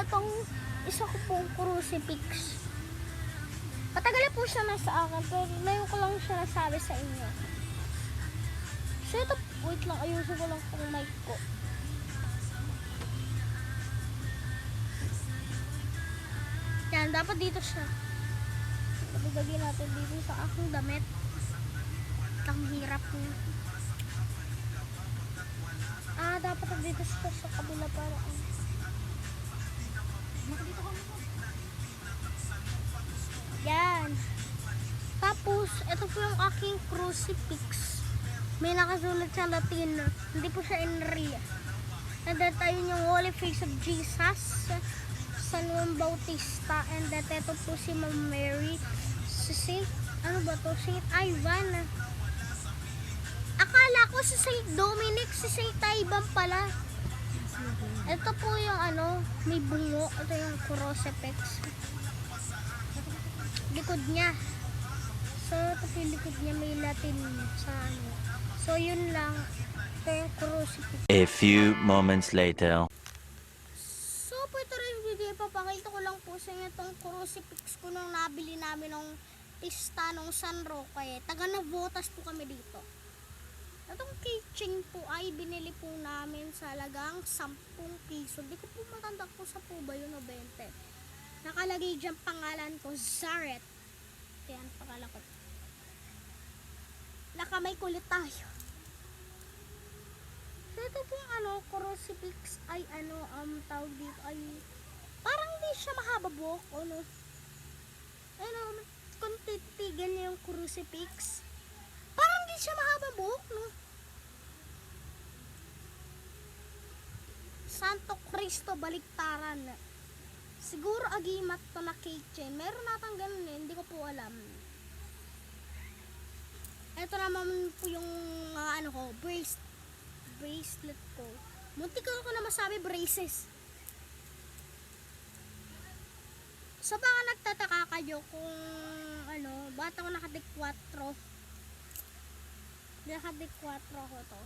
tong isa ko pong crucifix. Matagal na po siya nasa akin, pero ngayon ko lang siya nasabi sa inyo. So ito, wait lang, ayusin ko lang tong mic ko. Yan, dapat dito siya. Lagyan natin dito sa aking damit. Ang hirap niya. Dapat dito siya sa kabila para yan. Tapos, ito po yung aking crucifix. May nakasulat sa Latin. Hindi po siya in real. And then, ayun yung Holy Face of Jesus. San Juan Bautista. And then, ito po si Ma'am Mary. Si Saint, ano ba to? Saint Ivan. Akala ko si Saint Dominic, si Saint Ivan pala. Ito po yung ano, may bungo. Ito yung crucifix. Likod niya. So, ito po yung likod niya. May Latin sa ano. So, yun lang. Ito yung crucifix. A few moments later. So, po ito rin video. Papakita ko lang po sa inyo itong crucifix ko nung nabili namin ng pista ng San Roque. Taga Navotas po kami dito. Itong keychain po ay binili po namin sa halagang 10 piso. Hindi ko po matanda kung sa po ba yun o 20. Nakalagay dyan pangalan ko, Zaret. Yan, pangalan ko. Nakamay kulit tayo. So, ito pong ano, crucifix ay ano, tawag dito ay parang di siya mahaba buhok, ano. Ano, kung titigan niyo yung crucifix, parang di siya mahaba buhok, no? Santo Cristo baliktaran. Siguro agimat to na keychain. Meron natang ganun eh, hindi ko po alam. Ito naman po yung ano ko, bracelet ko. Muntik ko na masabi braces. So baka nagtataka kayo kung ano, ba't ako nakadik-4? Nakadik-4 ko to.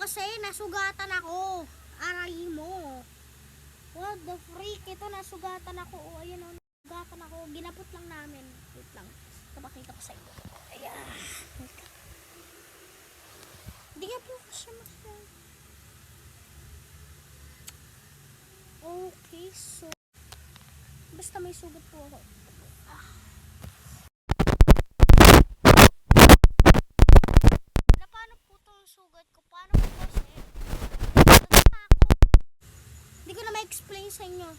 Kasi nasugatan ako. Aray mo. What the freak? Ito nasugatan ako. O ayan o, nasugatan ako. Ginapot lang namin. Wait lang. Napakita ko sa inyo. Ayan. Hindi nga po siya masyadong. Okay, so basta may sugat po ako. Paano po itong sugat ko? Paano po kasi? Hindi ko na ma-explain sa inyo.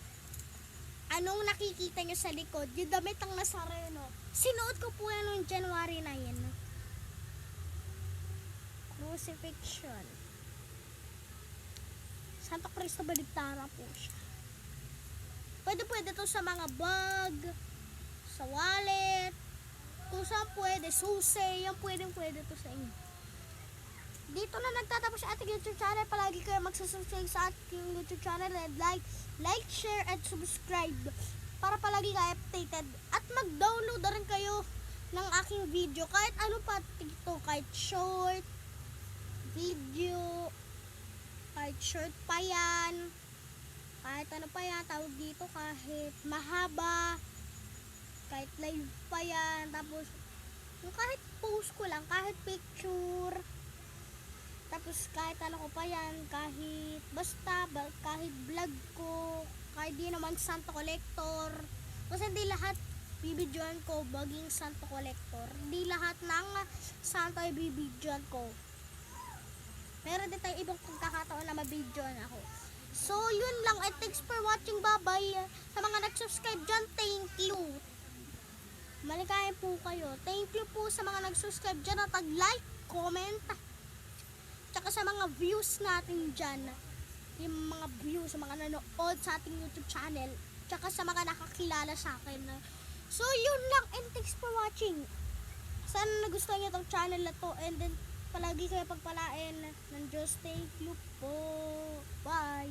Anong nakikita nyo sa likod? Yung damit ang Nazareno. Sinuot ko po yan noong January 9. Crucifixion. Santo Cristo baligtara po siya. Pwede to sa mga bag, sa wallet, kung saan pwede, susi, yan pwede to sa inyo. Dito na nagtatapos yung ating YouTube channel. Palagi kayo magsusubscribe sa ating YouTube channel and like, share, and subscribe para palagi kayo updated. At mag-download na rin kayo ng aking video. Kahit ano pa ito, kahit short, video, kahit short pa yan, kahit ano pa yan, tawag dito, kahit mahaba, kahit live pa yan, tapos yung kahit post ko lang, kahit picture, tapos kahit ano ko pa yan, kahit basta, kahit vlog ko, kahit di naman Santo Collector, kasi hindi lahat bibidyoan ko baging Santo Collector, hindi lahat ng Santo ay bibidyoan ko. Meron din tayong ibang pagkakataon na mabidyoan ako. So yun lang, and thanks for watching, bye-bye. Sa mga nag-subscribe dyan, thank you. Maligaya po kayo. Thank you po sa mga nag-subscribe dyan at like, comment, tsaka sa mga views natin dyan, yung mga views, sa mga nanood sa ating YouTube channel, tsaka sa mga nakakilala sa akin. So yun lang, and thanks for watching. Sana nagustuhan nyo itong channel na to, and then palagi kayo pagpalain ng Diyos. Thank you po. Bye.